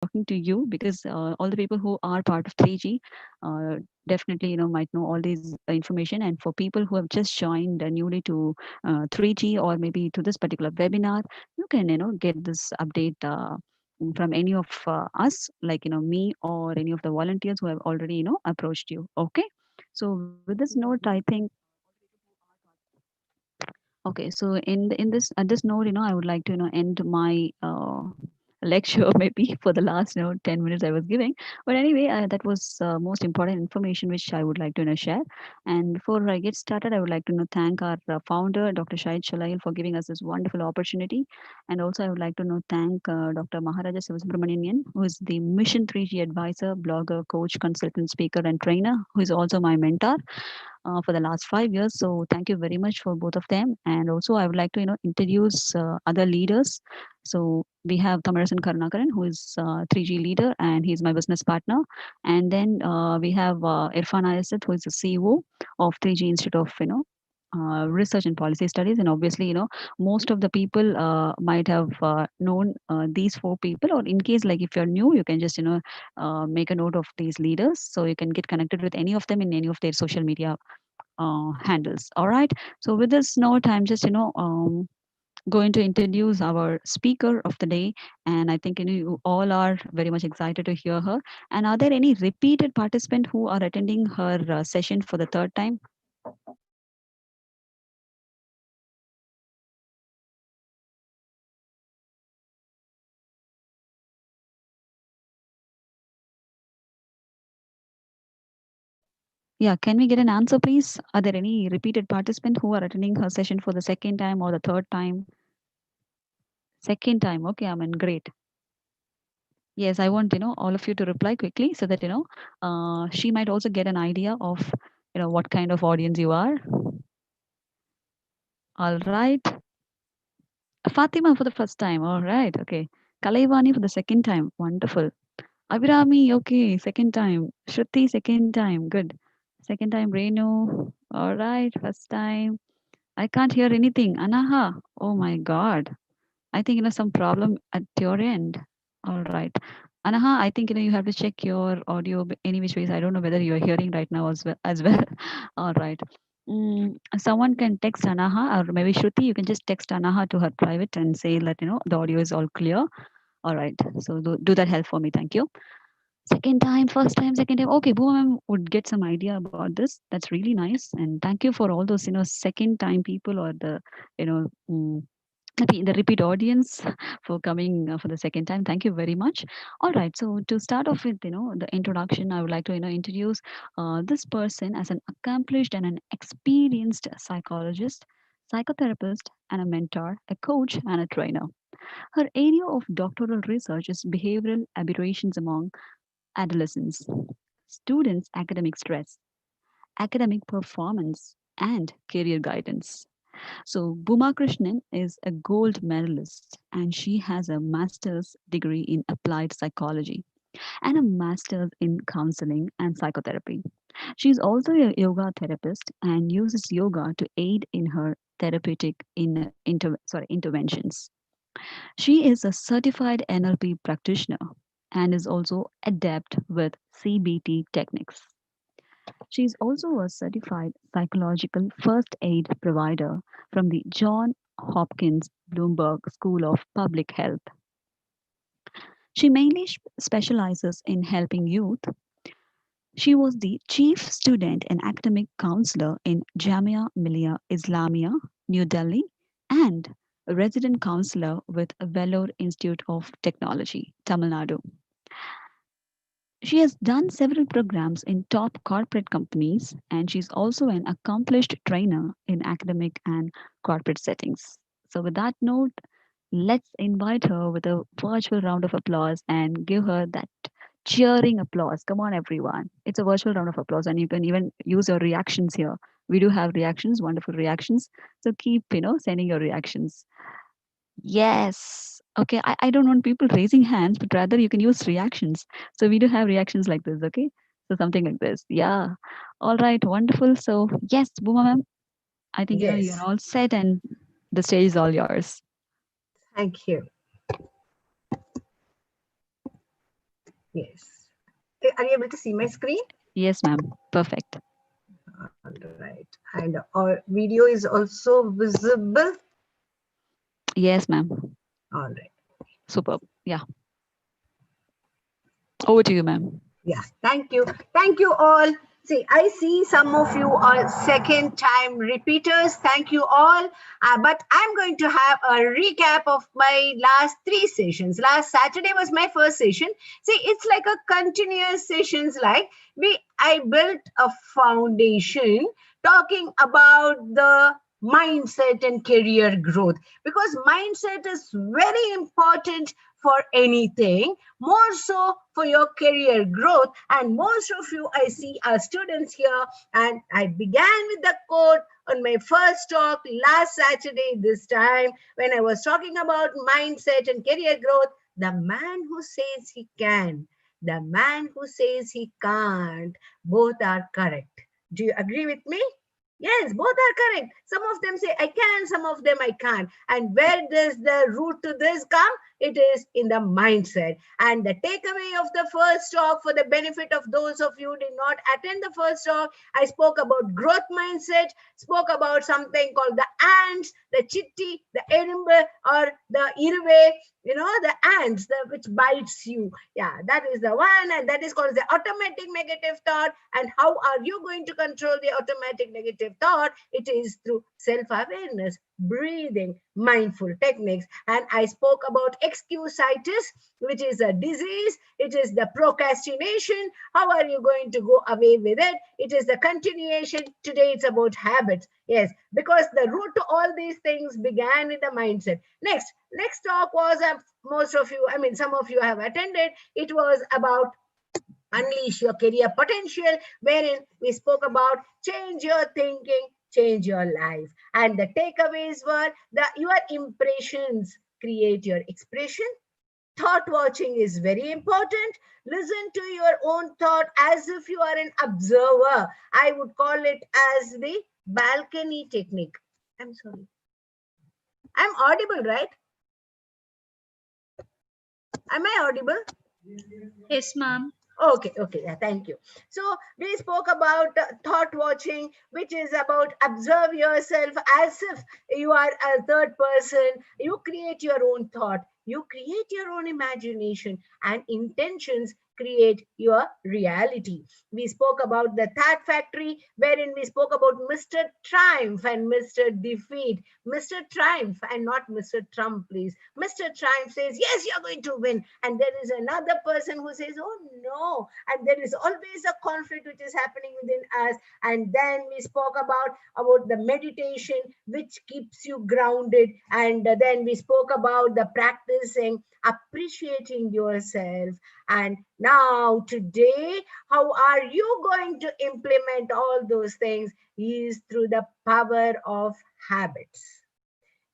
talking to you because all the people who are part of 3G definitely might know all these information. And for people who have just joined newly to 3G or maybe to this particular webinar, you can get this update from any of us, like me or any of the volunteers who have already approached you. Okay. So with this note, I think. Okay, so in this at this note, I would like to end my lecture maybe for the last 10 minutes I was giving. But anyway, that was most important information which I would like to share. And before I get started, I would like to thank our founder, Dr. Shahid Shalail, for giving us this wonderful opportunity. And also, I would like to thank Dr. Maharaja Sivasubramanian, who is the Mission 3G advisor, blogger, coach, consultant, speaker, and trainer, who is also my mentor for the last 5 years. So thank you very much for both of them. And also, I would like to introduce other leaders. So we have Thamizharasan Karunakaran, who is 3G leader, and he's my business partner. And then we have Irfan Ayasid, who is the CEO of 3G Institute of Research and Policy Studies. And obviously, most of the people might have known these four people, or in case like if you're new, you can just make a note of these leaders, so you can get connected with any of them in any of their social media handles. All right. So with this note, I'm just going to introduce our speaker of the day, and I think you all are very much excited to hear her. And are there any repeated participants who are attending her session for the third time? Yeah, can we get an answer, please? Are there any repeated participants who are attending her session for the second time or the third time? Second time. Okay, I mean, great. Yes, I want all of you to reply quickly so that she might also get an idea of what kind of audience you are. All right, Fatima for the first time. All right, okay. Kalaivani for the second time. Wonderful. Abhirami, okay, second time. Shruti, second time. Good. Second time. Renu. All right, first time. I can't hear anything. Anaha. Oh my God. I think some problem at your end. All right. Anaha, I think you have to check your audio any which ways. I don't know whether you are hearing right now as well. As well. All right. Someone can text Anaha, or maybe Shruti. You can just text Anaha to her private and say that the audio is all clear. All right. So do that help for me. Thank you. Second time, first time, second time. Okay, Boom would get some idea about this. That's really nice. And thank you for all those second time people, or the you know. The repeat audience for coming for the second time. Thank you very much. All right, so to start off with the introduction, I would like to introduce this person as an accomplished and an experienced psychologist, psychotherapist, and a mentor, a coach, and a trainer. Her area of doctoral research is behavioral aberrations among adolescents, students' academic stress, academic performance, and career guidance. So, Bhuma Krishnan is a gold medalist, and she has a master's degree in applied psychology and a master's in counseling and psychotherapy. She is also a yoga therapist and uses yoga to aid in her therapeutic interventions. She is a certified NLP practitioner and is also adept with CBT techniques. She is also a certified psychological first aid provider from the John Hopkins Bloomberg School of Public Health. She mainly specializes in helping youth. She was the chief student and academic counselor in Jamia Millia Islamia, New Delhi, and a resident counselor with Vellore Institute of Technology, Tamil Nadu. She has done several programs in top corporate companies, and she's also an accomplished trainer in academic and corporate settings. So, with that note, let's invite her with a virtual round of applause and give her that cheering applause. Come on, everyone. It's a virtual round of applause, and you can even use your reactions here. We do have reactions, wonderful reactions. So, keep, sending your reactions. Yes. Okay. I don't want people raising hands, but rather you can use reactions. So we do have reactions like this. Okay. So something like this. Yeah. All right. Wonderful. So yes, Booma ma'am, I think you're Yes, all set and the stage is all yours. thank you. Yes. Are you able to see my screen? Yes, ma'am. Perfect. All right. And our video is also visible. Yes, ma'am. All right. Superb. Yeah. Over to you, ma'am. Yes, thank you. Thank you all. See, I see some of you are second time repeaters. Thank you all. But I'm going to have a recap of my last three sessions. Last Saturday was my first session. See, it's like a continuous sessions like I built a foundation talking about the mindset and career growth because mindset is very important for anything, more so for your career growth. And most of you I see are students here. And I began with the quote on my first talk last Saturday, this time, when I was talking about mindset and career growth. The man who says he can, the man who says he can't, both are correct. Do you agree with me? Yes, both are correct. Some of them say I can, some of them I can't. And where does the root to this come? It is in the mindset. And the takeaway of the first talk, for the benefit of those of you who did not attend the first talk, I spoke about growth mindset, spoke about something called the ants, the chitti, the erimbe, or the irve, the ants, which bites you. Yeah, that is the one. And that is called the automatic negative thought. And how are you going to control the automatic negative thought? It is through self-awareness, breathing, mindful techniques. And I spoke about excusitis, which is a disease. It is the procrastination. How are you going to go away with it? It is the continuation. Today it's about habits. Yes, because the root to all these things began with the mindset. Next talk was, most of you, I mean, some of you have attended. It was about unleash your career potential, wherein we spoke about change your thinking, change your life. And the takeaways were that your impressions create your expression. Thought watching is very important. Listen to your own thought as if you are an observer. I would call it as the balcony technique. I'm sorry. I'm audible, right? Am I audible? Yes, ma'am. Okay, yeah, thank you. So we spoke about thought watching, which is about observe yourself as if you are a third person. You create your own thought, you create your own imagination, and intentions create your reality. We spoke about the Thought Factory, wherein we spoke about Mr. Triumph and Mr. Defeat. Mr. Triumph and not Mr. Trump, please. Mr. Triumph says, yes, you're going to win. And there is another person who says, oh no. And there is always a conflict which is happening within us. And then we spoke about the meditation, which keeps you grounded. And then we spoke about the practicing, appreciating yourself. And now today, how are you going to implement all those things is through the power of habits.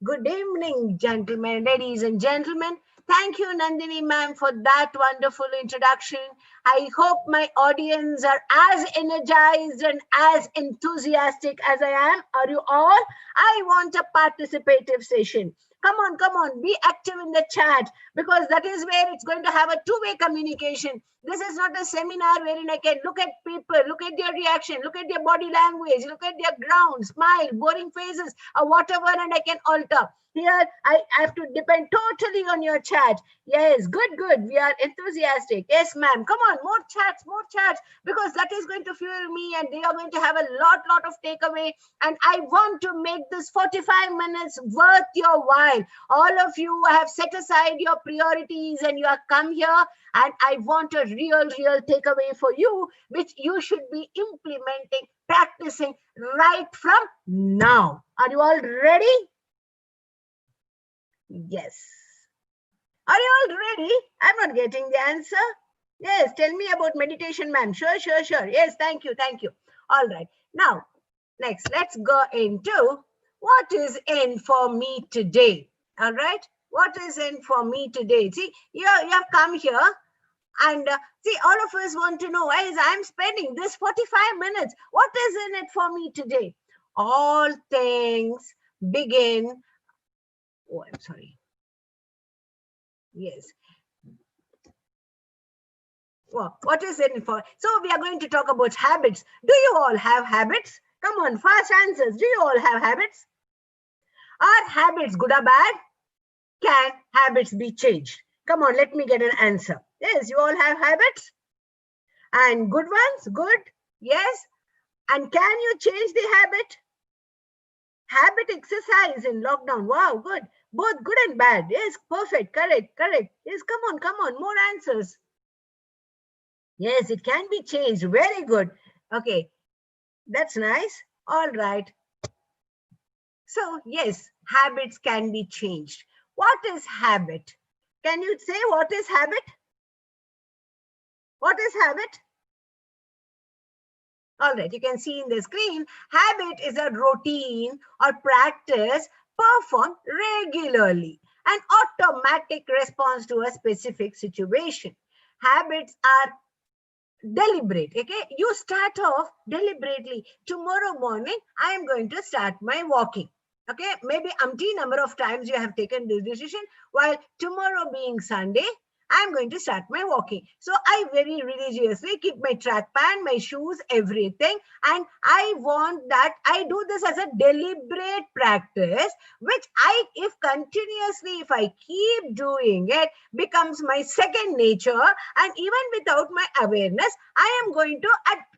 Good evening, gentlemen, ladies and gentlemen. Thank you, Nandhini ma'am, for that wonderful introduction. I hope my audience are as energized and as enthusiastic as I am. Are you all? I want a participative session. Come on, be active in the chat because that is where it's going to have a two-way communication. This is not a seminar wherein I can look at people, look at their reaction, look at their body language, look at their ground, smile, boring faces, or whatever, and I can alter. Here, I have to depend totally on your chat. Yes, good. We are enthusiastic. Yes, ma'am. Come on, more chats, because that is going to fuel me and they are going to have a lot of takeaway. And I want to make this 45 minutes worth your while. All of you have set aside your priorities and you have come here, and I want a real takeaway for you, which you should be implementing, practicing right from now. Are you all ready? Yes. Are you all ready? I'm not getting the answer. Yes, tell me about meditation, ma'am. Sure. Yes, thank you. All right. Now, next, let's go into what is in for me today. All right. What is in for me today? See, you have come here and see, all of us want to know, as I'm spending this 45 minutes, what is in it for me today? All things begin. Oh, I'm sorry. Yes. What is it for? So we are going to talk about habits. Do you all have habits? Come on, fast answers. Do you all have habits? Are habits good or bad? Can habits be changed? Come on, let me get an answer. Yes, you all have habits? And good ones? Good? Yes? And can you change the habit? Habit exercise in lockdown. Wow, good. Both good and bad. Yes, perfect. Correct. Yes, come on. More answers. Yes, it can be changed. Very good. Okay, that's nice. All right. So, yes, habits can be changed. What is habit? Can you say what is habit? What is habit? All right, you can see in the screen, habit is a routine or practice performed regularly, an automatic response to a specific situation. Habits are deliberate. Okay, you start off deliberately. Tomorrow morning, I am going to start my walking. Okay, maybe umpteen number of times you have taken this decision. While tomorrow being Sunday, I'm going to start my walking. So I very religiously keep my track pant, my shoes, everything. And I want that I do this as a deliberate practice, which if I keep doing it, becomes my second nature. And even without my awareness, I am going to,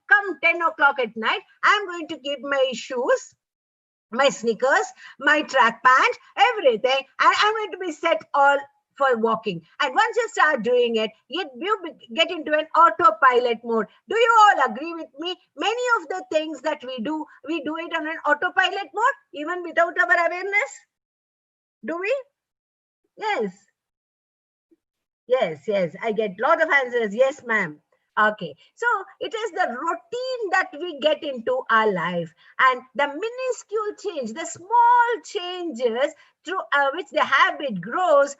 come 10 o'clock at night, I'm going to keep my shoes, my sneakers, my track pant, everything. And I'm going to be set all for walking. And once you start doing it, you get into an autopilot mode. Do you all agree with me? Many of the things that we do it on an autopilot mode, even without our awareness. Do we? Yes. Yes. I get a lot of answers. Yes, ma'am. Okay, so it is the routine that we get into our life, and the minuscule change, the small changes through which the habit grows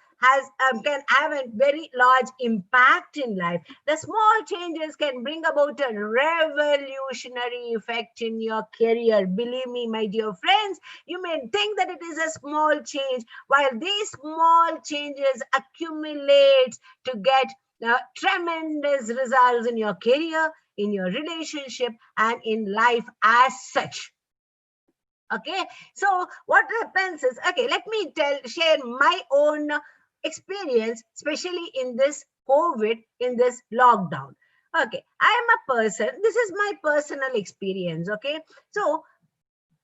can have a very large impact in life. The small changes can bring about a revolutionary effect in your career. Believe me, my dear friends, you may think that it is a small change, while these small changes accumulate to get tremendous results in your career, in your relationship, and in life as such. Okay, so what happens is, okay, let me share my own experience, especially in this COVID, in this lockdown. Okay, I am a person, this is my personal experience. Okay, so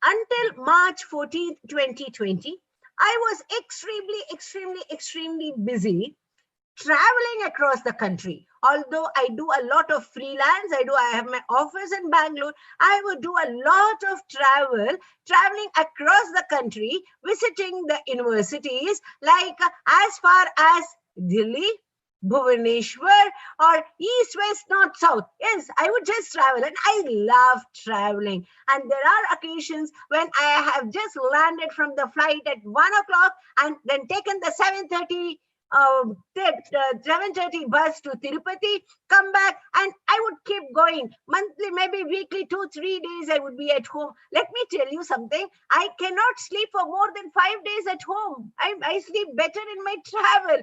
until March 14th, 2020, I was extremely busy traveling across the country. Although I do a lot of freelance, I have my office in Bangalore, I would do a lot of traveling across the country, visiting the universities, like as far as Delhi, Bhubaneswar, or east, west, north, south. Yes, I would just travel, and I love traveling. And there are occasions when I have just landed from the flight at 1 o'clock and then taken the 7:30 7:30 bus to Tirupati, come back, and I would keep going. Monthly, maybe weekly, 2-3 days I would be at home. Let me tell you something. I cannot sleep for more than 5 days at home. I sleep better in my travel.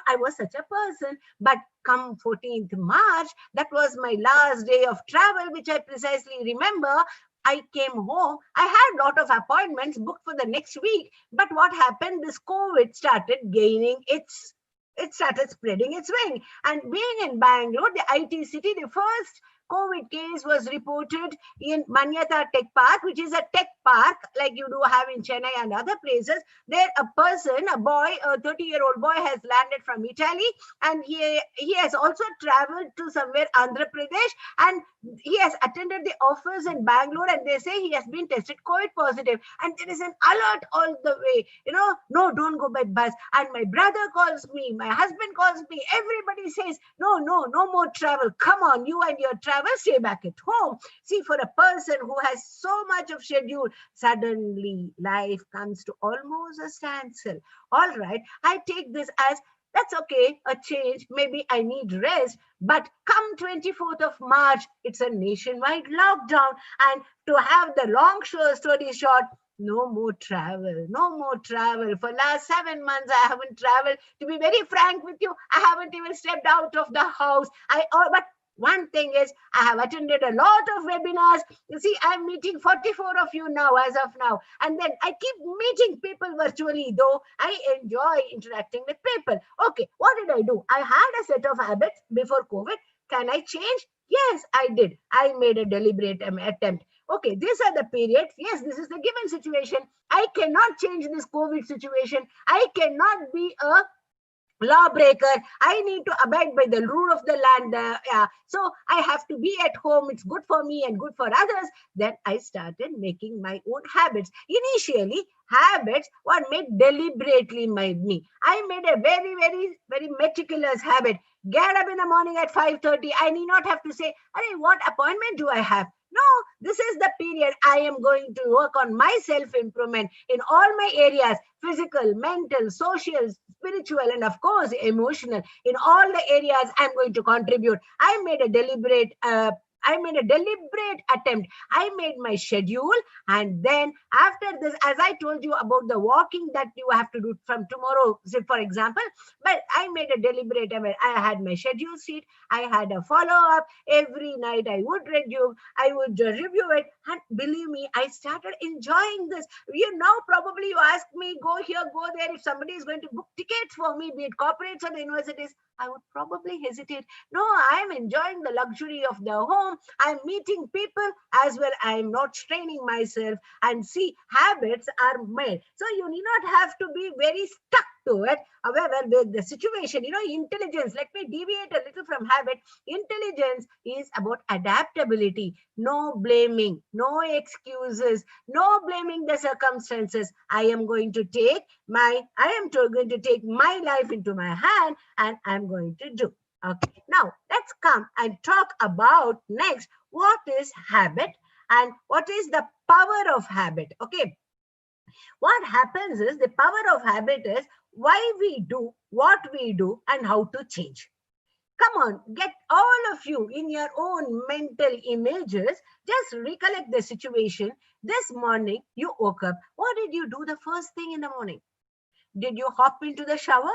I was such a person. But come 14th March, that was my last day of travel, which I precisely remember. I came home. I had a lot of appointments booked for the next week. But what happened? This COVID started it started spreading its wing. And being in Bangalore, the IT city, the first COVID case was reported in Manyata Tech Park, which is a tech park like you do have in Chennai and other places. There, a boy, a 30-year-old boy has landed from Italy, and he has also traveled to somewhere Andhra Pradesh, and he has attended the office in Bangalore, and they say he has been tested COVID positive, and there is an alert all the way. No, don't go by bus. And my brother calls me, my husband calls me, everybody says, no more travel. Come on, you and your travel, stay back at home. See, for a person who has so much of schedule, suddenly life comes to almost a standstill. All right, I take this as, that's okay, a change. Maybe I need rest. But come 24th of March, it's a nationwide lockdown. And to have the long story short, no more travel. For last 7 months, I haven't traveled. To be very frank with you, I haven't even stepped out of the house. But One thing is, I have attended a lot of webinars. You see, I'm meeting 44 of you now, as of now. And then I keep meeting people virtually, though I enjoy interacting with people. Okay, what did I do? I had a set of habits before COVID. Can I change? Yes, I did. I made a deliberate attempt. Okay, these are the periods. Yes, this is the given situation. I cannot change this COVID situation. I cannot be a lawbreaker. I need to abide by the rule of the land. So I have to be at home. It's good for me and good for others. Then I started making my own habits. Initially, habits were made deliberately by me. I made a very, very, very meticulous habit. Get up in the morning at 5:30. I need not have to say, "Hey, what appointment do I have?" No, this is the period I am going to work on my self improvement in all my areas: physical, mental, social, spiritual, and of course, emotional. In all the areas, I'm going to contribute. I made a deliberate attempt. I made my schedule, and then after this, as I told you about the walking that you have to do from tomorrow, say for example, but I made a deliberate attempt. I had my schedule sheet. I had a follow up every night. I would review it, and believe me, I started enjoying this. Probably you ask me, go here, go there. If somebody is going to book tickets for me, be it corporates or the universities, I would probably hesitate. No, I'm enjoying the luxury of the home. I'm meeting people as well. I'm not straining myself. And see, habits are made. So you need not have to be very stuck to it. However, with the situation, intelligence, let me deviate a little from habit. Intelligence is about adaptability. No blaming, no excuses, no blaming the circumstances. Going to take my life into my hand, and I'm going to do. Okay, now let's come and talk about next what is habit and what is the power of habit. Okay, what happens is the power of habit is why we do what we do and how to change. Come on, get all of you in your own mental images. Just recollect the situation. This morning, you woke up. What did you do the first thing in the morning? Did you hop into the shower?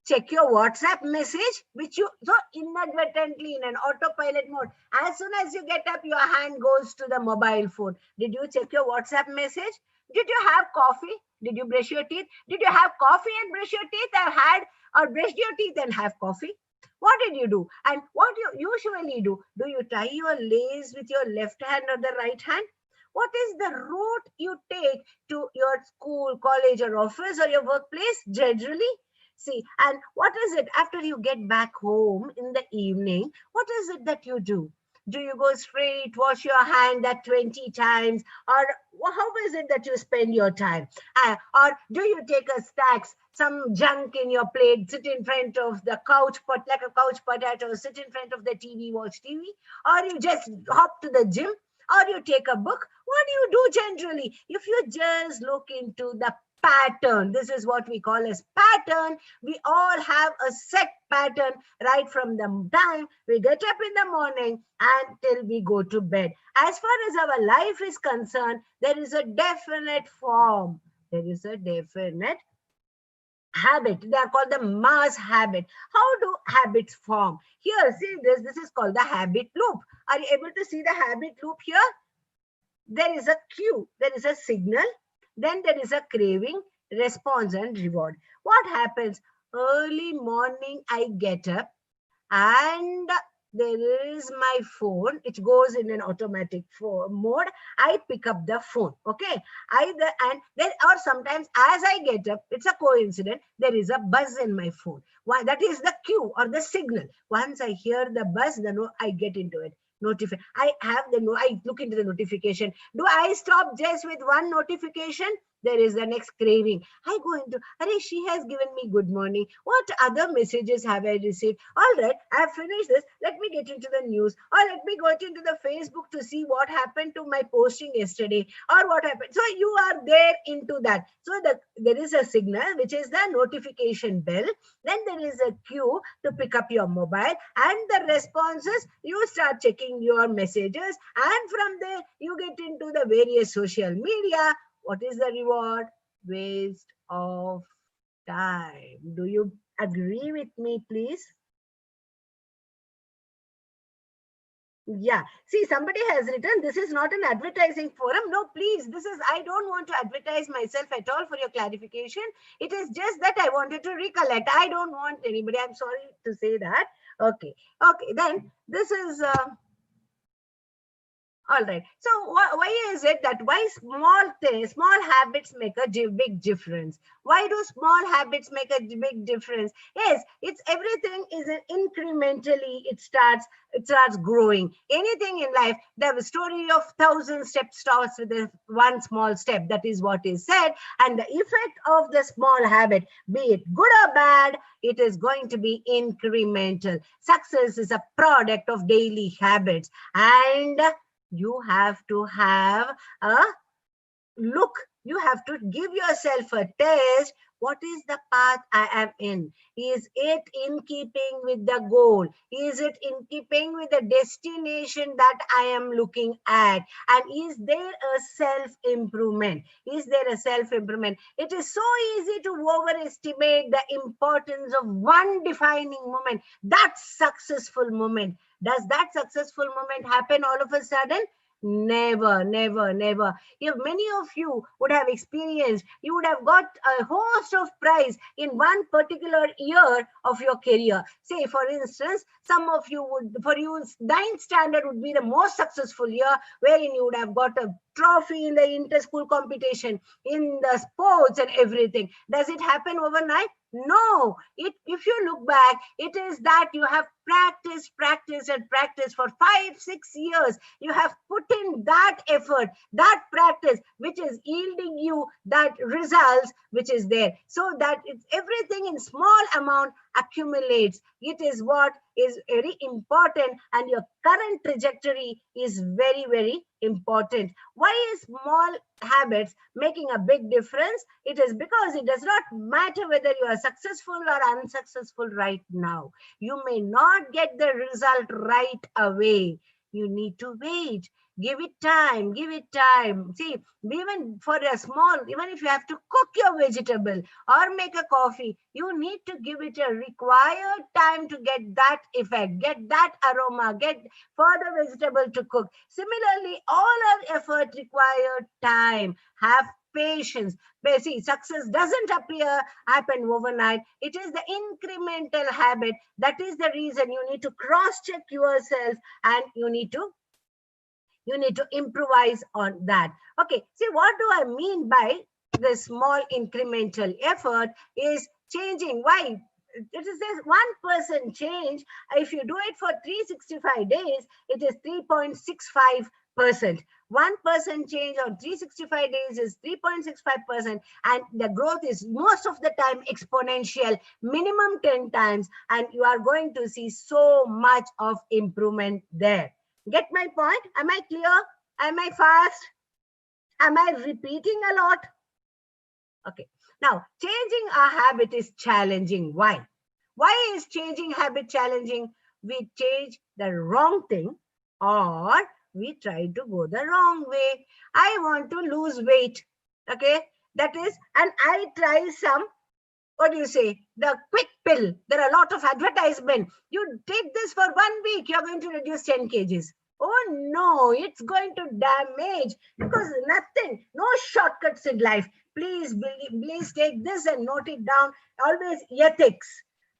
Check your WhatsApp message, which you so inadvertently in an autopilot mode. As soon as you get up, your hand goes to the mobile phone. Did you check your WhatsApp message? Did you have coffee? Did you brush your teeth? Did you have coffee and brush your teeth? Or brush your teeth and have coffee? What did you do? And what you usually do? Do you tie your lace with your left hand or the right hand? What is the route you take to your school, college, or office or your workplace generally? See, and what is it after you get back home in the evening? What is it that you do? Do you go straight, wash your hand that 20 times? Or how is it that you spend your time? Or do you take a snacks, some junk in your plate, sit in front of the couch, like a couch potato, sit in front of the TV, watch TV? Or you just hop to the gym? Or you take a book? What do you do generally? If you just look into the pattern, this is what we call as pattern. We all have a set pattern right from the time we get up in the morning until we go to bed. As far as our life is concerned, there is a definite form. There is a definite habit. They are called the mass habit. How do habits form? Here, see this. This is called the habit loop. Are you able to see the habit loop here? There is a cue. There is a signal. Then there is a craving, response, and reward. What happens? Early morning, I get up and there is my phone. It goes in an automatic mode. I pick up the phone. Okay. Or sometimes as I get up, it's a coincidence. There is a buzz in my phone. Why? That is the cue or the signal. Once I hear the buzz, then I get into it. I look into the notification. Do I stop just with one notification? There is the next craving. I go into, she has given me good morning. What other messages have I received? All right, I have finished this. Let me get into the news, or let me go into the Facebook to see what happened to my posting yesterday, or what happened. So you are there into that. So there is a signal, which is the notification bell. Then there is a cue to pick up your mobile, and the responses, you start checking your messages, and from there you get into the various social media. What is the reward? Waste of time. Do you agree with me, please? Yeah. See, somebody has written, this is not an advertising forum. No, please, I don't want to advertise myself at all for your clarification. It is just that I wanted to recollect. I don't want anybody. I'm sorry to say that. Okay. Okay. Then this is, all right. So why is it that why small habits make a big difference? Why do small habits make a big difference? Yes, it's everything is incrementally. It starts growing. Anything in life, the story of 1,000 steps starts with one small step. That is what is said. And the effect of the small habit, be it good or bad, it is going to be incremental. Success is a product of daily habits, and you have to have a look. You have to give yourself a test. What is the path I am in? Is it in keeping with the goal? Is it in keeping with the destination that I am looking at? And is there a self-improvement? Is there a self-improvement? It is so easy to overestimate the importance of one defining moment. That successful moment. Does that successful moment happen all of a sudden? Never, never, never. If many of you would have experienced, you would have got a host of prize in one particular year of your career. Say, for instance, some of you would, for you, ninth standard would be the most successful year, wherein you would have got a trophy in the inter-school competition, in the sports and everything. Does it happen overnight? No. If you look back, it is that you have practiced and practiced for 5-6 years. You have put in that effort, that practice, which is yielding you that results which is there. So that it's everything in small amount accumulates. It is what is very important, and your current trajectory is very, very important. Why is small habits making a big difference? It is because it does not matter whether you are successful or unsuccessful right now. You may not get the result right away. You need to wait. Give it time. Give it time. See, even for a small, even if you have to cook your vegetable or make a coffee, you need to give it a required time to get that effect, get that aroma, get for the vegetable to cook. Similarly, all our effort require time. Have patience. But see, success doesn't happen overnight. It is the incremental habit. That is the reason you need to cross-check yourself, and you need to improvise on that. Okay, see, what do I mean by the small incremental effort is changing? Why? It is this 1% change. If you do it for 365 days, it is 3.65%. 1% change on 365 days is 3.65%, and the growth is most of the time exponential, minimum 10 times, and you are going to see so much of improvement there. Get my point? Am I clear? Am I fast? Am I repeating a lot? Okay. Now, changing a habit is challenging. Why? Why is changing habit challenging? We change the wrong thing, or we try to go the wrong way. I want to lose weight. Okay. That is, and I try some, what do you say, the quick pill. There are a lot of advertisement. You take this for 1 week, you're going to reduce 10 kgs. Oh no, it's going to damage, because nothing, no shortcuts in life. Please, please take this and note it down. Always ethics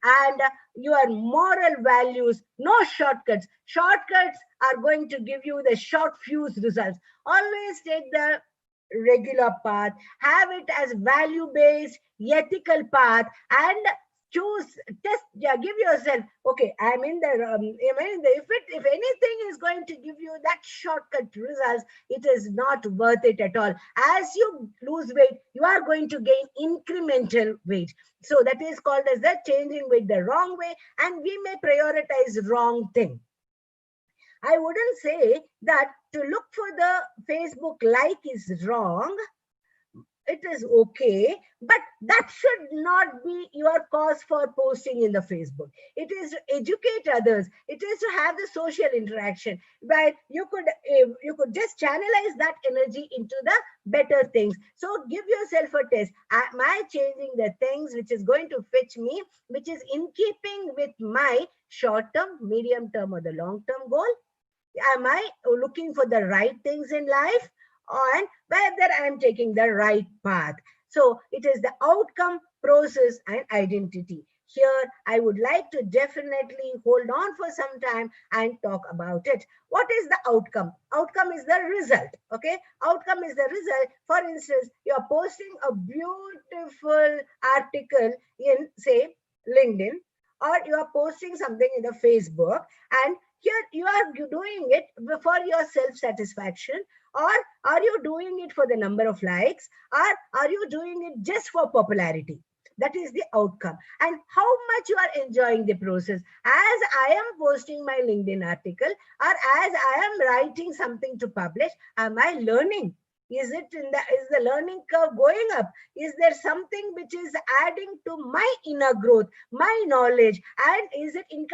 and your moral values, no shortcuts. Shortcuts are going to give you the short fuse results. Always take the regular path, have it as value-based, ethical path, and choose, test, yeah, give yourself, okay, I'm in the, if anything is going to give you that shortcut results, it is not worth it at all. As you lose weight, you are going to gain incremental weight. So that is called as the changing weight the wrong way, and we may prioritize wrong thing. I wouldn't say that to look for the Facebook like is wrong. It is okay, but that should not be your cause for posting in the Facebook. It is to educate others. It is to have the social interaction, where you could just channelize that energy into the better things. So give yourself a test. Am I changing the things which is going to fetch me, which is in keeping with my short term, medium term, or the long term goal? Am I looking for the right things in life, and whether I'm taking the right path? So it is the outcome, process, and identity. Here, I would like to definitely hold on for some time and talk about it. What is the outcome? Outcome is the result. Okay, outcome is the result. For instance, you're posting a beautiful article in, say, LinkedIn, or you are posting something in the Facebook, and here you are doing it for your self satisfaction, or are you doing it for the number of likes, or are you doing it just for popularity? That is the outcome. And how much you are enjoying the process. As I am posting my LinkedIn article, or as I am writing something to publish, am I learning? Is the learning curve going up? Is there something which is adding to my inner growth, my knowledge, and is it in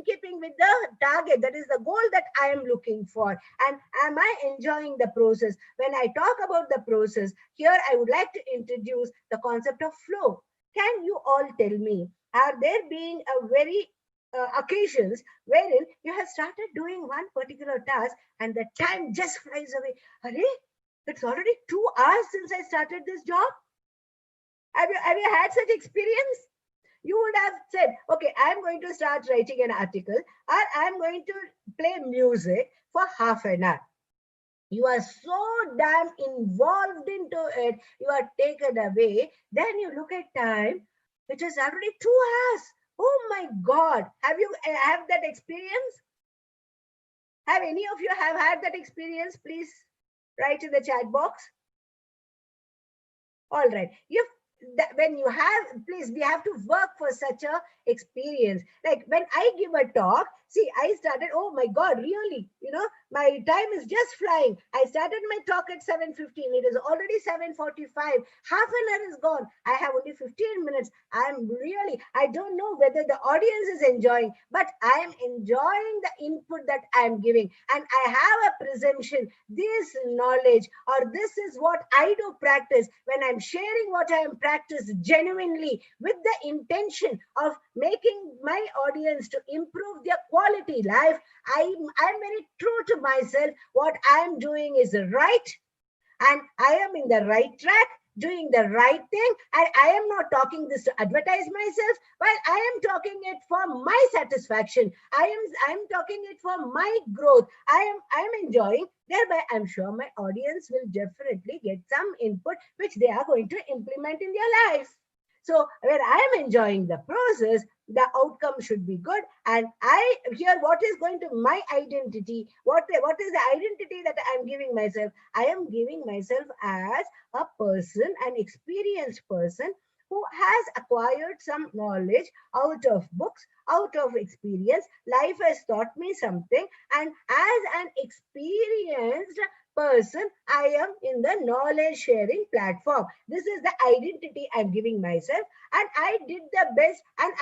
keeping with the target, that is the goal that I am looking for? And am I enjoying the process? When I talk about the process, here I would like to introduce the concept of flow. Can you all tell me, are there been a very occasions wherein you have started doing one particular task and the time just flies away? Arey, it's already 2 hours since I started this job. Have you had such experience? You would have said, okay, I'm going to start writing an article, or I'm going to play music for half an hour. You are so damn involved into it, you are taken away. Then you look at time, it is already 2 hours. Oh my God. Have you have that experience? Have any of you have had that experience? Please write in the chat box. All right. If when you have, please, we have to work for such a experience. Like when I give a talk, see, I started, oh my God, really, my time is just flying. I started my talk at 7:15. It is already 7:45. Half an hour is gone. I have only 15 minutes. I don't know whether the audience is enjoying, but I am enjoying the input that I am giving. And I have a presumption, this knowledge, or this is what I do practice when I'm sharing what I am practice genuinely with the intention of making my audience to improve their quality life. I'm very true to myself. What I'm doing is right, and I am in the right track, doing the right thing. And I am not talking this to advertise myself, but I am talking it for my satisfaction. I'm talking it for my growth. I'm enjoying. Thereby, I'm sure my audience will definitely get some input which they are going to implement in their life. So when I am enjoying the process, the outcome should be good. And I here, what is going to my identity? What is the identity that I'm giving myself? I am giving myself as a person, an experienced person who has acquired some knowledge out of books, out of experience. Life has taught me something, and as an experienced person, I am in the knowledge sharing platform. This is the identity I'm giving myself, and I did the best. And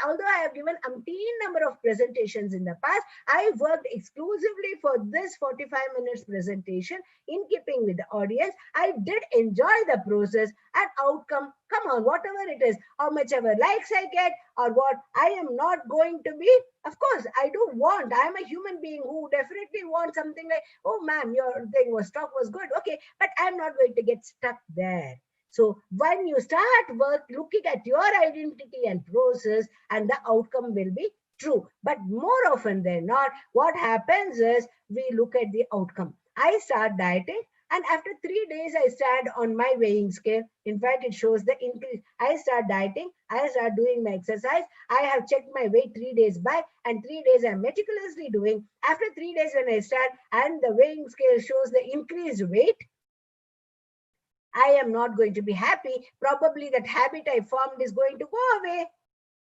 although I have given umpteen number of presentations in the past, I worked exclusively for this 45 minutes presentation in keeping with the audience. I did enjoy the process and outcome. Come on, whatever it is, how much ever likes I get, or what, I am not going to be. Of course, I do want. I am a human being who definitely wants something like, oh, ma'am, your thing was talk was good. Okay, but I'm not going to get stuck there. So when you start looking at your identity and process, and the outcome will be true. But more often than not, what happens is we look at the outcome. I start dieting, and after 3 days, I stand on my weighing scale. In fact, it shows the increase. I start dieting, I start doing my exercise. I have checked my weight 3 days back, and 3 days I'm meticulously doing. After 3 days, when I start and the weighing scale shows the increased weight, I am not going to be happy. Probably that habit I formed is going to go away.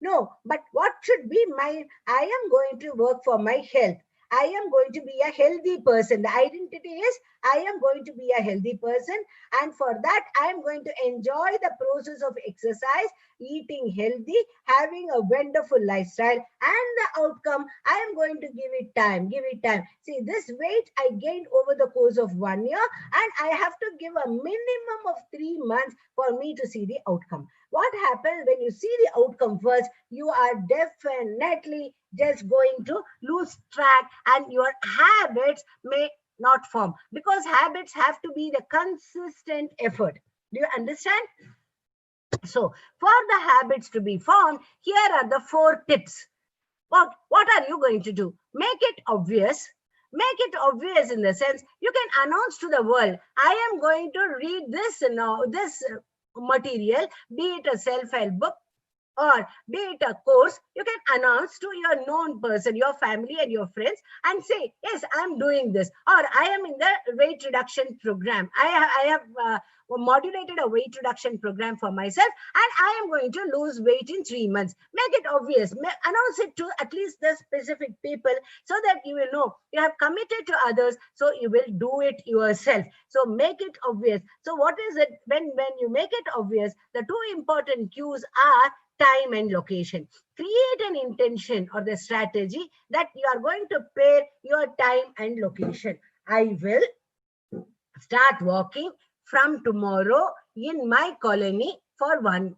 No, but what should be my, I am going to work for my health. I am going to be a healthy person. The identity is I am going to be a healthy person. And for that, I am going to enjoy the process of exercise, eating healthy, having a wonderful lifestyle. And the outcome, I am going to give it time, give it time. See, this weight I gained over the course of 1 year, and I have to give a minimum of 3 months for me to see the outcome. What happens when you see the outcome first? You are definitely just going to lose track, and your habits may not form, because habits have to be the consistent effort. Do you understand? So for the habits to be formed, here are the 4 tips. What are you going to do? Make it obvious. Make it obvious in the sense you can announce to the world, I am going to read this, this material, be it a self-help book or be it a course. You can announce to your known person, your family and your friends, and say, yes, I'm doing this, or I am in the weight reduction program. I have modulated a weight reduction program for myself, and I am going to lose weight in 3 months. Make it obvious. Announce it to at least the specific people, so that you will know you have committed to others, so you will do it yourself. So make it obvious. So what is it? When you make it obvious, the 2 important cues are time and location. Create an intention or the strategy that you are going to pair your time and location. I will start walking from tomorrow in my colony for one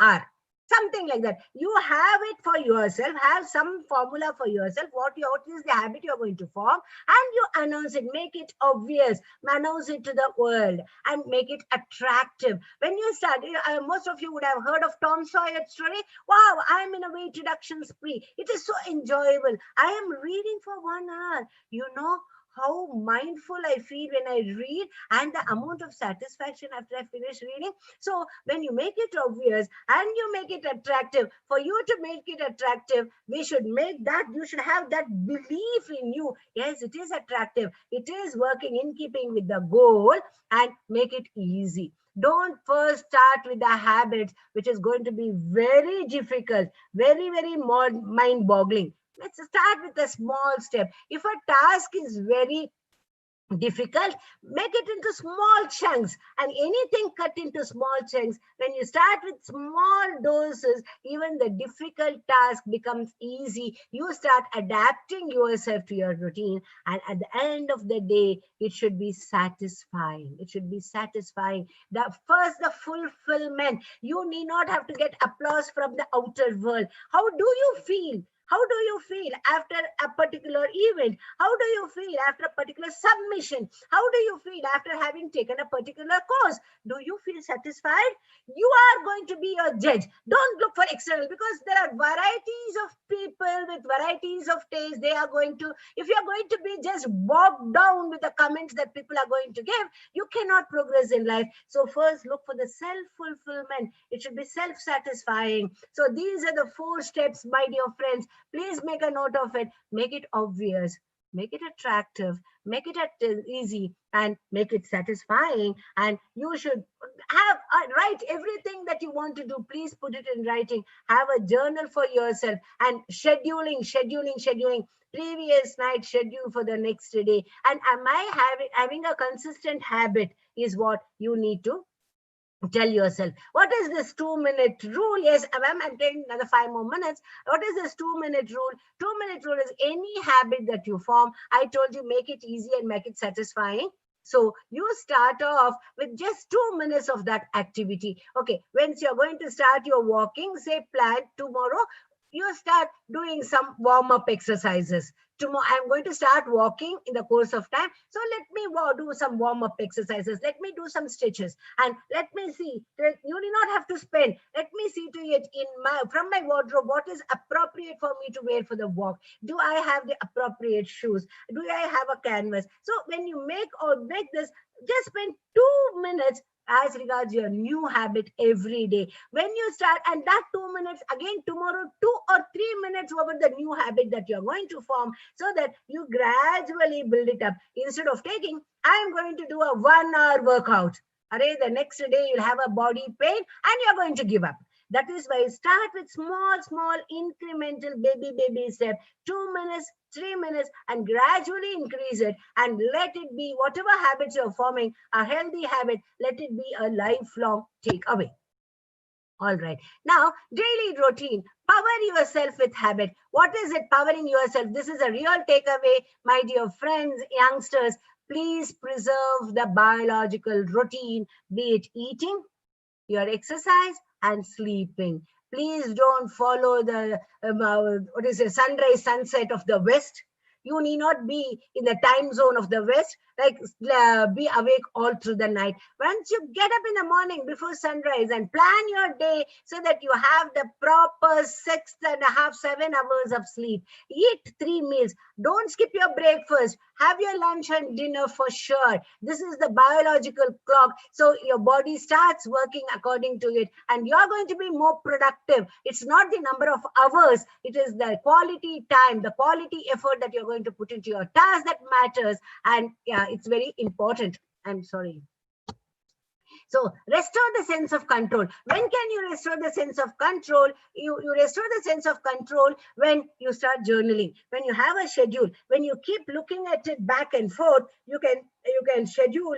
hour. Something like that. You have it for yourself, have some formula for yourself, what is the habit you're going to form, and you announce it, make it obvious, announce it to the world, and make it attractive. When you start, most of you would have heard of Tom Sawyer's story. Wow, I'm in a weight reduction spree. It is so enjoyable. I am reading for 1 hour. You know how mindful I feel when I read, and the amount of satisfaction after I finish reading. So when you make it obvious and you make it attractive, for you to make it attractive, we should make that, you should have that belief in you. Yes, it is attractive. It is working in keeping with the goal, and make it easy. Don't first start with the habits, which is going to be very difficult, very, very mind-boggling. Let's start with a small step. If a task is very difficult, make it into small chunks, and anything cut into small chunks. When you start with small doses, even the difficult task becomes easy. You start adapting yourself to your routine, and at the end of the day, it should be satisfying. It should be satisfying. The fulfillment. You need not have to get applause from the outer world. How do you feel? How do you feel after a particular event? How do you feel after a particular submission? How do you feel after having taken a particular course? Do you feel satisfied? You are going to be your judge. Don't look for external, because there are varieties of people with varieties of taste. They are going to, if you are going to be just bogged down with the comments that people are going to give, you cannot progress in life. So first look for the self-fulfillment. It should be self-satisfying. So these are the 4 steps, my dear friends. Please make a note of it. Make it obvious, make it attractive, make it easy, and make it satisfying. And you should have write everything that you want to do. Please put it in writing. Have a journal for yourself, and scheduling. Previous night schedule for the next day. And am I having a consistent habit is what you need to tell yourself. What is this 2-minute rule? Yes, I'm taking another 5 more minutes. What is this 2-minute rule? 2-minute rule is any habit that you form. I told you, make it easy and make it satisfying. So you start off with just 2 minutes of that activity. Okay, once you're going to start your walking, say plan tomorrow, you start doing some warm-up exercises. Tomorrow, I'm going to start walking in the course of time. So let me do some warm-up exercises. Let me do some stretches. And let me see, you do not have to spend. Let me see to it from my wardrobe, what is appropriate for me to wear for the walk. Do I have the appropriate shoes? Do I have a canvas? So when you make this, just spend 2 minutes as regards your new habit every day. When you start, and that 2 minutes, again tomorrow, 2 or 3 minutes over the new habit that you're going to form, so that you gradually build it up. Instead of taking, I'm going to do a 1-hour workout. The next day you'll have a body pain and you're going to give up. That is why start with small incremental baby step, 2 minutes, 3 minutes, and gradually increase it, and let it be whatever habits you're forming, a healthy habit, let it be a lifelong takeaway. All right. Now, daily routine. Power yourself with habit. What is it, powering yourself? This is a real takeaway, my dear friends, youngsters. Please preserve the biological routine, be it eating, your exercise, and sleeping. Please don't follow the what is it, sunrise sunset of the West. You need not be in the time zone of the West. Like be awake all through the night. Once you get up in the morning before sunrise and plan your day so that you have the proper 6.5, 7 hours of sleep. Eat 3 meals. Don't skip your breakfast. Have your lunch and dinner for sure. This is the biological clock. So your body starts working according to it, and you're going to be more productive. It's not the number of hours, it is the quality time, the quality effort that you're going to put into your task that matters. And yeah, it's very important. I'm sorry. So restore the sense of control. When can you restore the sense of control? You restore the sense of control when you start journaling. When you have a schedule, when you keep looking at it back and forth, you can schedule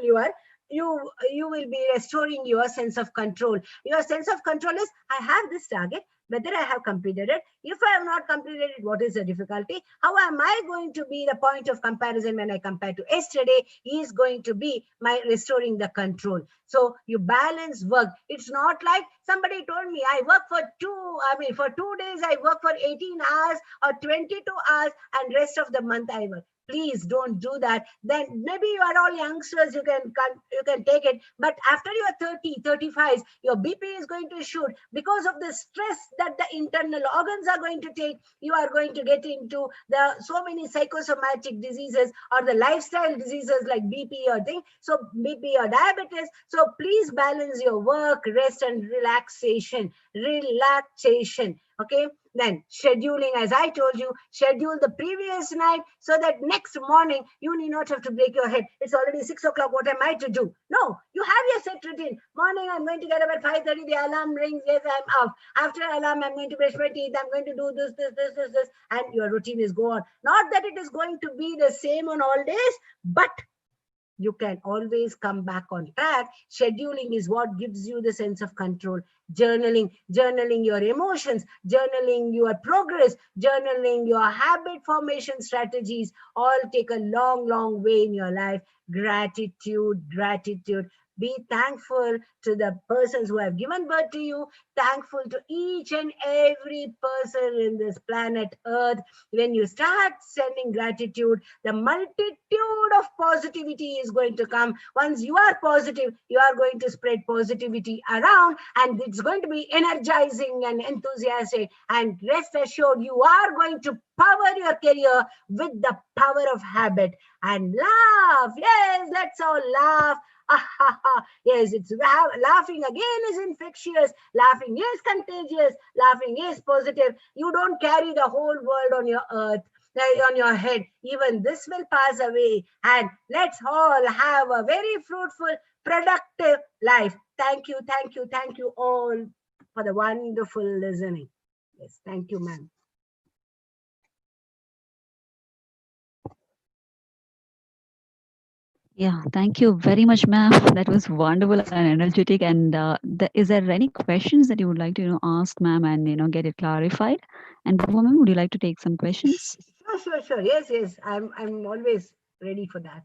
you will be restoring your sense of control. Your sense of control is, I have this target, whether I have completed it. If I have not completed it, what is the difficulty? How am I going to be the point of comparison when I compare to yesterday? Is going to be my restoring the control. So you balance work. It's not like somebody told me I work for 2 days, I work for 18 hours or 22 hours, and rest of the month I work. Please don't do that. Then maybe you are all youngsters, you can take it. But after you are 30, 35, your BP is going to shoot because of the stress that the internal organs are going to take. You are going to get into the so many psychosomatic diseases or the lifestyle diseases like BP or thing. So BP or diabetes. So please balance your work, rest, and relaxation. Relaxation. Okay. Then scheduling, as I told you, schedule the previous night so that next morning you need not have to break your head. It's already 6 o'clock. What am I to do? No, you have your set routine. Morning, I'm going to get up at 5:30. The alarm rings. Yes, I'm up. After alarm, I'm going to brush my teeth. I'm going to do this, and your routine is go on. Not that it is going to be the same on all days, but you can always come back on track. Scheduling is what gives you the sense of control. Journaling your emotions, journaling your progress, journaling your habit formation strategies, all take a long, long way in your life. Gratitude. Be thankful to the persons who have given birth to you, thankful to each and every person in this planet Earth. When you start sending gratitude, the multitude of positivity is going to come. Once you are positive, you are going to spread positivity around, and it's going to be energizing and enthusiastic. And rest assured, you are going to power your career with the power of habit. And laugh. Yes, let's all laugh. Yes, it's laughing again is infectious. Laughing is contagious. Laughing is positive. You don't carry the whole world on your earth, on your head. Even this will pass away. And let's all have a very fruitful, productive life. Thank you all for the wonderful listening. Yes, thank you, ma'am. Yeah, thank you very much, ma'am. That was wonderful and energetic. And is there any questions that you would like to, ask, ma'am, and get it clarified? And woman, would you like to take some questions? Sure. Yes. I'm always ready for that.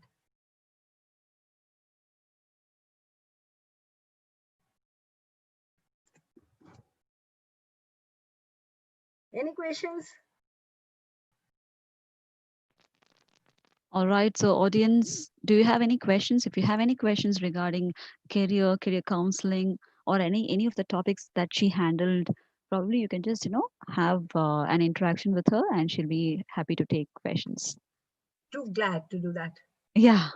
Any questions? All right. So, audience, do you have any questions? If you have any questions regarding career counseling, or any of the topics that she handled, probably you can just have an interaction with her, and she'll be happy to take questions. Too glad to do that. Yeah.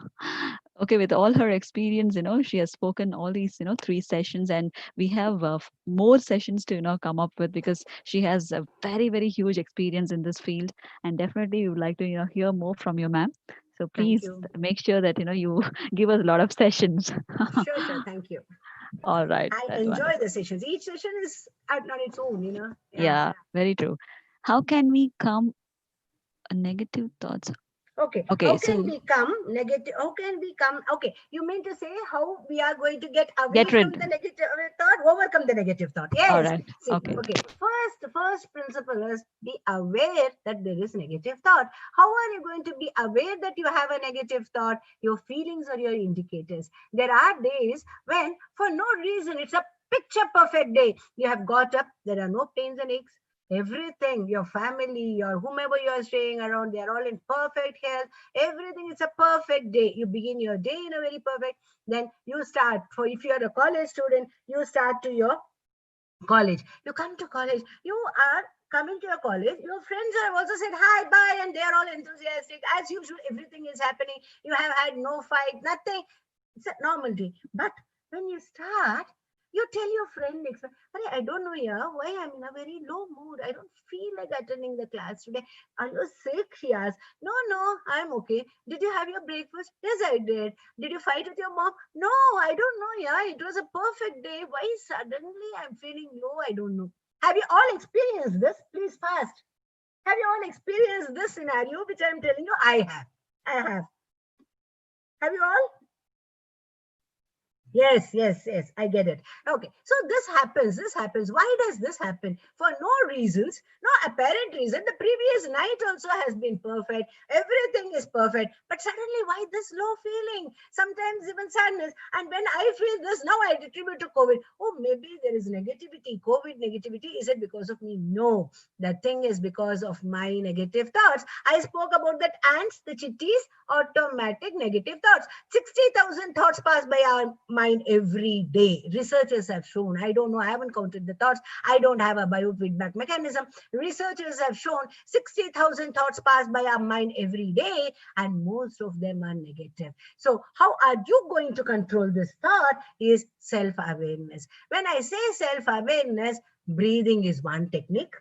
Okay, with all her experience, she has spoken all these, 3 sessions, and we have more sessions to, come up with, because she has a very, very huge experience in this field. And definitely we would like to, hear more from you, ma'am. So Thank please you. make sure that, you give us a lot of sessions. Sure. Thank you. All right. I That's enjoy wonderful. the sessions. Each session is on its own. Yeah. Yeah, very true. How can we come negative thoughts? Okay. Okay, How can so we come negative? How can we come? Okay. You mean to say how we are going to get away get from rid. the negative thought, overcome the negative thought? All Yes. right. See, Okay. okay. First principle is be aware that there is negative thought. How are you going to be aware that you have a negative thought? Your feelings are your indicators. There are days when, for no reason, it's a Picture perfect day. You have got up. There are no pains and aches. Everything, your family, your whomever you are staying around, they are all in perfect health. Everything is a perfect day. You begin your day in a very perfect. Then you start. For if you are a college student, you start to your college. You come to college. You are coming to your college. Your friends have also said hi, bye, and they are all enthusiastic. As usual, everything is happening. You have had no fight, nothing. It's a normal day. But when you start, you tell your friend next time, I don't know, yeah, why I'm in a very low mood. I don't feel like attending the class today. Are you sick? He asked. No, no, I'm okay. Did you have your breakfast? Yes, I did. Did you fight with your mom? No, I don't know, yeah. It was a perfect day. Why suddenly I'm feeling low? I don't know. Have you all experienced this? Please fast. Have you all experienced this scenario which I'm telling you? I have. I have. Have you all? Yes, yes, yes, I get it. Okay, so this happens. This happens. Why does this happen? For no reasons, no apparent reason. The previous night also has been perfect. Everything is perfect. But suddenly, why this low feeling? Sometimes even sadness. And when I feel this, now I attribute to COVID. Oh, maybe there is negativity. COVID negativity. Is it because of me? No. The thing is because of my negative thoughts. I spoke about that ants, the chitties, automatic negative thoughts. 60,000 thoughts pass by our mind every day. Researchers have shown. I don't know. I haven't counted the thoughts. I don't have a biofeedback mechanism. Researchers have shown 60,000 thoughts pass by our mind every day, and most of them are negative. So how are you going to control this thought is self-awareness. When I say self-awareness, breathing is one technique.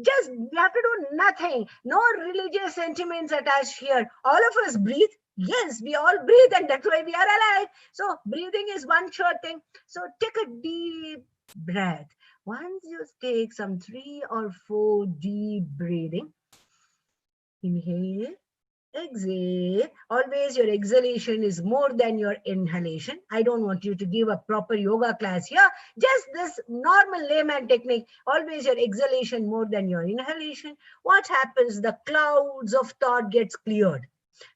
Just you have to do nothing. No religious sentiments attached here. All of us breathe. Yes, we all breathe, and that's why we are alive. So breathing is one sure thing. So take a deep breath. Once you take some 3 or 4 deep breathing, inhale, exhale. Always your exhalation is more than your inhalation. I don't want you to give a proper yoga class here. Just this normal layman technique. Always your exhalation more than your inhalation. What happens? The clouds of thought gets cleared.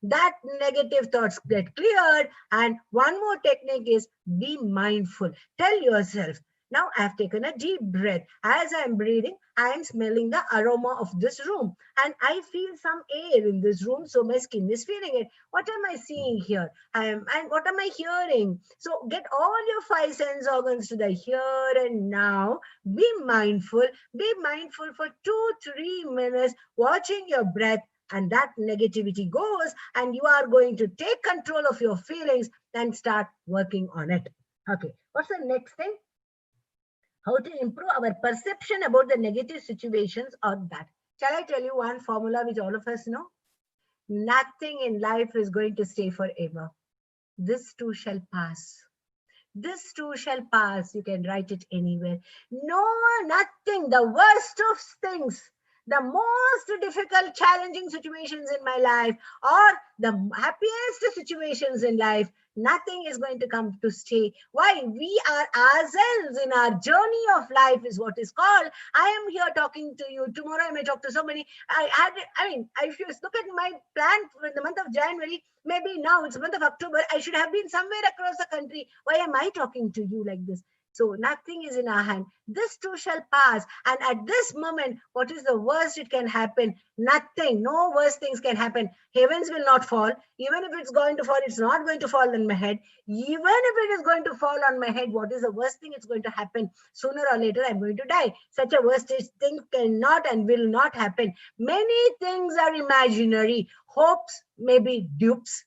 That negative thoughts get cleared. And one more technique is be mindful. Tell yourself, now I've taken a deep breath. As I'm breathing, I am smelling the aroma of this room. And I feel some air in this room, so my skin is feeling it. What am I seeing here? And what am I hearing? So get all your 5 sense organs to the here and now. Be mindful. Be mindful for 2-3 minutes, watching your breath, and that negativity goes, and you are going to take control of your feelings and start working on it. Okay, what's the next thing? How to improve our perception about the negative situations or that. Shall I tell you one formula which all of us know? Nothing in life is going to stay forever. This too shall pass. This too shall pass. You can write it anywhere. No, nothing. The worst of things, the most difficult, challenging situations in my life, or the happiest situations in life, nothing is going to come to stay. Why? We are ourselves in our journey of life is what is called. I am here talking to you. Tomorrow I may talk to somebody. If you look at my plan for the month of January, maybe now it's the month of October, I should have been somewhere across the country. Why am I talking to you like this? So nothing is in our hand. This too shall pass. And at this moment, what is the worst it can happen? Nothing. No worse things can happen. Heavens will not fall. Even if it's going to fall, it's not going to fall on my head. Even if it is going to fall on my head, what is the worst thing it's going to happen? Sooner or later, I'm going to die. Such a worst thing cannot and will not happen. Many things are imaginary. Hopes may be dupes.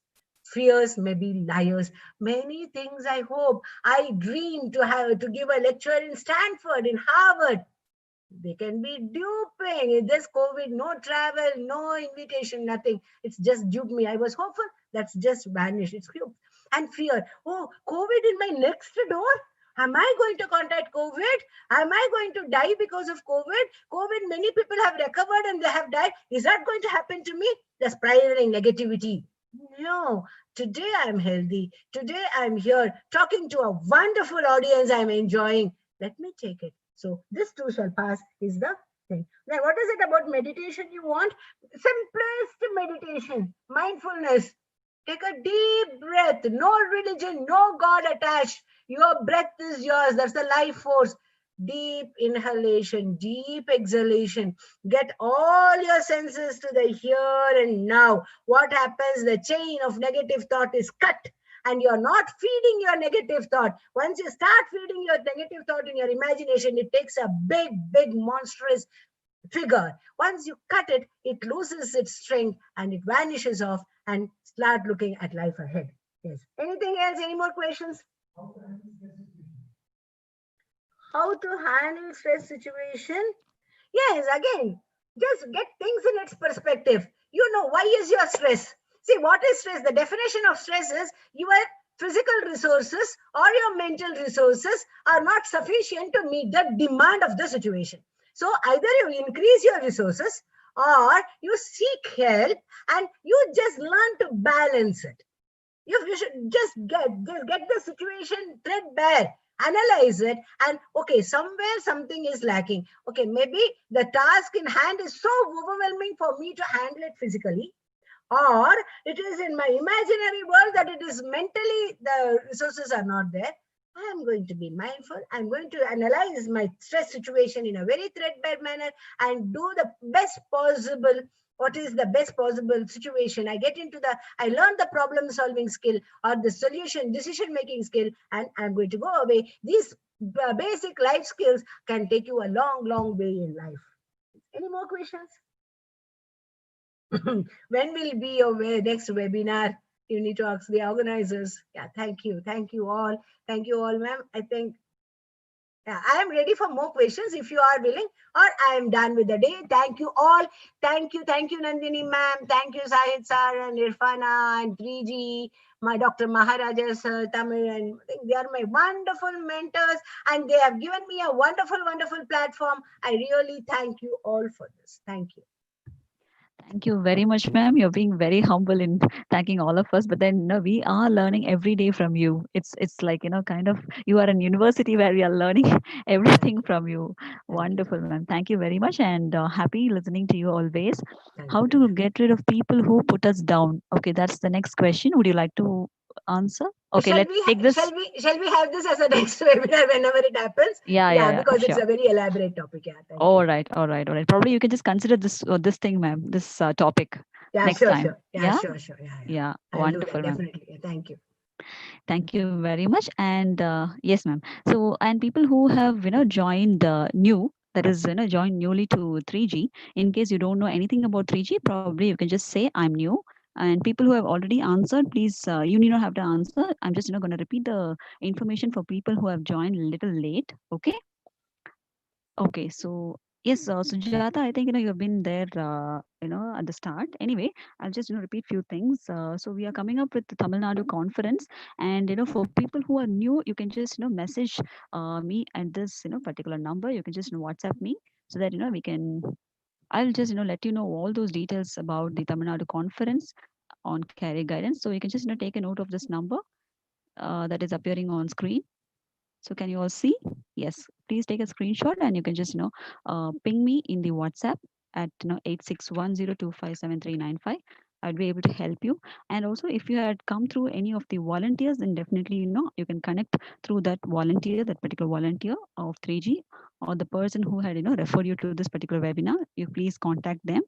Fears may be liars. Many things I hope. I dream to give a lecture in Stanford, in Harvard. They can be duping. There's COVID, no travel, no invitation, nothing. It's just duped me. I was hopeful. That's just vanished. It's cute. And fear. Oh, COVID in my next door. Am I going to contact COVID? Am I going to die because of COVID? COVID, many people have recovered and they have died. Is that going to happen to me? That's spiraling negativity. No, today I'm healthy. Today I'm here talking to a wonderful audience I'm enjoying. Let me take it. So this too shall pass is the thing. Now, what is it about meditation you want? Simplest meditation, mindfulness. Take a deep breath. No religion, no God attached. Your breath is yours. That's the life force. Deep inhalation, deep exhalation. Get all your senses to the here and now. What happens? The chain of negative thought is cut, and you're not feeding your negative thought. Once you start feeding your negative thought in your imagination, it takes a big, big, monstrous figure. Once you cut it, it loses its strength and it vanishes off, and start looking at life ahead. Yes. Anything else? Any more questions? How to handle stress situation? Yes, again, just get things in its perspective. You know, why is your stress? See, what is stress? The definition of stress is your physical resources or your mental resources are not sufficient to meet the demand of the situation. So either you increase your resources or you seek help and you just learn to balance it. You should just get the situation threadbare, analyze it, and okay, somewhere something is lacking. Okay, maybe the task in hand is so overwhelming for me to handle it physically, or it is in my imaginary world that it is mentally the resources are not there. I am going to be mindful. I'm going to analyze my stress situation in a very threadbare manner and do the best possible. What is the best possible situation? I learn the problem solving skill or the solution decision making skill, and I'm going to go away. These basic life skills can take you a long, long way in life. Any more questions? When will be your next webinar? You need to ask the organizers. Yeah, thank you. Thank you all. Thank you all, ma'am. I think I am ready for more questions if you are willing, or I am done with the day. Thank you all. Thank you, Nandhini ma'am. Thank you, Sahid sir and Irfana and 3G, my Dr. Maharaja sir, Tamil, and I think they are my wonderful mentors, and they have given me a wonderful, wonderful platform. I really thank you all for this. Thank you. Thank you very much, ma'am. You're being very humble in thanking all of us. But then, we are learning every day from you. It's like, kind of you are in university where we are learning Thank everything you. from you. Thank you. Wonderful, ma'am. Thank you very much, and happy listening to you always. Thank How you. to get rid of people who put us down? Okay, that's the next question. Would you like to answer? Okay, Shall let's we take this. shall we have this as a next webinar whenever it happens? Yeah, yeah, Yeah, yeah. because it's Sure. a very elaborate topic. Yeah, thank you. All right, all right, all right. Probably you can just consider this thing, ma'am. This topic Yeah, next sure, time. sure. Yeah, Yeah, sure, sure. Yeah, yeah. yeah. I'll do that Wonderful, ma'am. definitely. Yeah, thank you. Thank you very much. And yes, ma'am. So, and people who have joined new, that is joined newly to 3G. In case you don't know anything about 3G, probably you can just say I'm new. And people who have already answered, please, you need not have to answer. I'm just going to repeat the information for people who have joined a little late. Okay. Okay, so yes, Sujata, I think you've been there, at the start. Anyway, I'll just repeat few things. So we are coming up with the Tamil Nadu conference, and for people who are new, you can just message me at this particular number. You can just WhatsApp me so that we can. I'll just let you know all those details about the Tamil Nadu conference on career guidance. So you can just take a note of this number that is appearing on screen. So can you all see? Yes. Please take a screenshot and you can just ping me in the WhatsApp at 8610257395. I'd be able to help you. And also, if you had come through any of the volunteers, then definitely you can connect through that volunteer, that particular volunteer of 3G, or the person who had referred you to this particular webinar. You please contact them.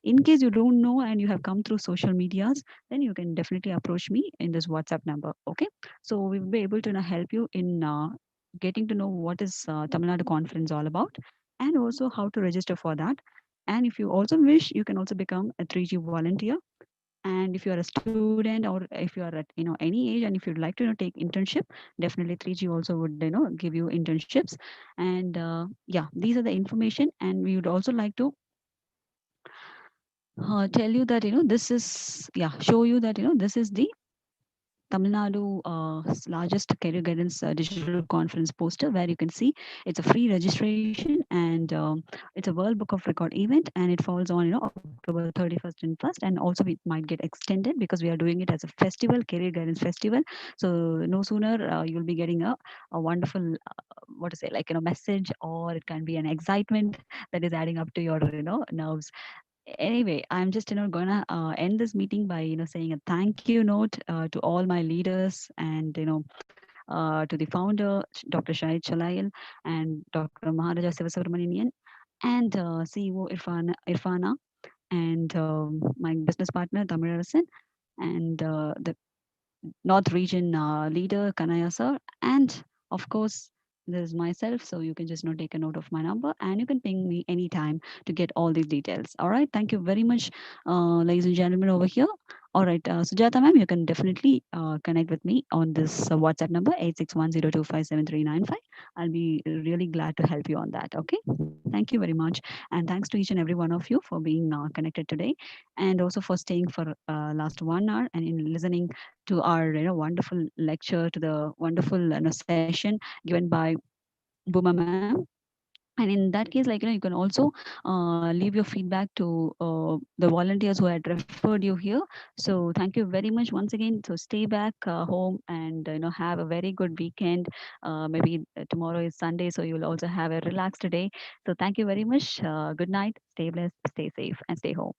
In case you don't know and you have come through social medias, then you can definitely approach me in this WhatsApp number. Okay, so we will be able to help you in getting to know what is Tamil Nadu conference all about, and also how to register for that. And if you also wish, you can also become a 3G volunteer. And if you are a student or if you are at any age, and if you'd like to take internship, definitely 3G also would give you internships. And yeah, these are the information. And we would also like to tell you that this is, yeah, show you that this is the Tamil Nadu largest career guidance digital conference poster, where you can see it's a free registration, and it's a World Book of Record event, and it falls on October 31st and 1st, and also it might get extended because we are doing it as a festival, career guidance festival. So no sooner you'll be getting a wonderful what to say, like message, or it can be an excitement that is adding up to your nerves. Anyway, I'm just gonna end this meeting by saying a thank you note to all my leaders and to the founder Dr. Shahid Chalail and Dr. Maharaja Sivasubramanian and CEO Irfana and my business partner Thamizharasan and the North Region leader Kanaya sir, and of course this is myself. So you can just take a note of my number and you can ping me anytime to get all these details. All right, thank you very much, ladies and gentlemen over here. All right, Sujata ma'am, you can definitely connect with me on this WhatsApp number 8610257395. I'll be really glad to help you on that. Okay, thank you very much, and thanks to each and every one of you for being connected today, and also for staying for last 1 hour and in listening to our wonderful lecture, to the wonderful session given by Buma ma'am. And in that case, you can also leave your feedback to the volunteers who had referred you here. So thank you very much once again. So stay back home and have a very good weekend. Maybe tomorrow is Sunday, so you'll also have a relaxed day. So thank you very much. Good night. Stay blessed, stay safe, and stay home.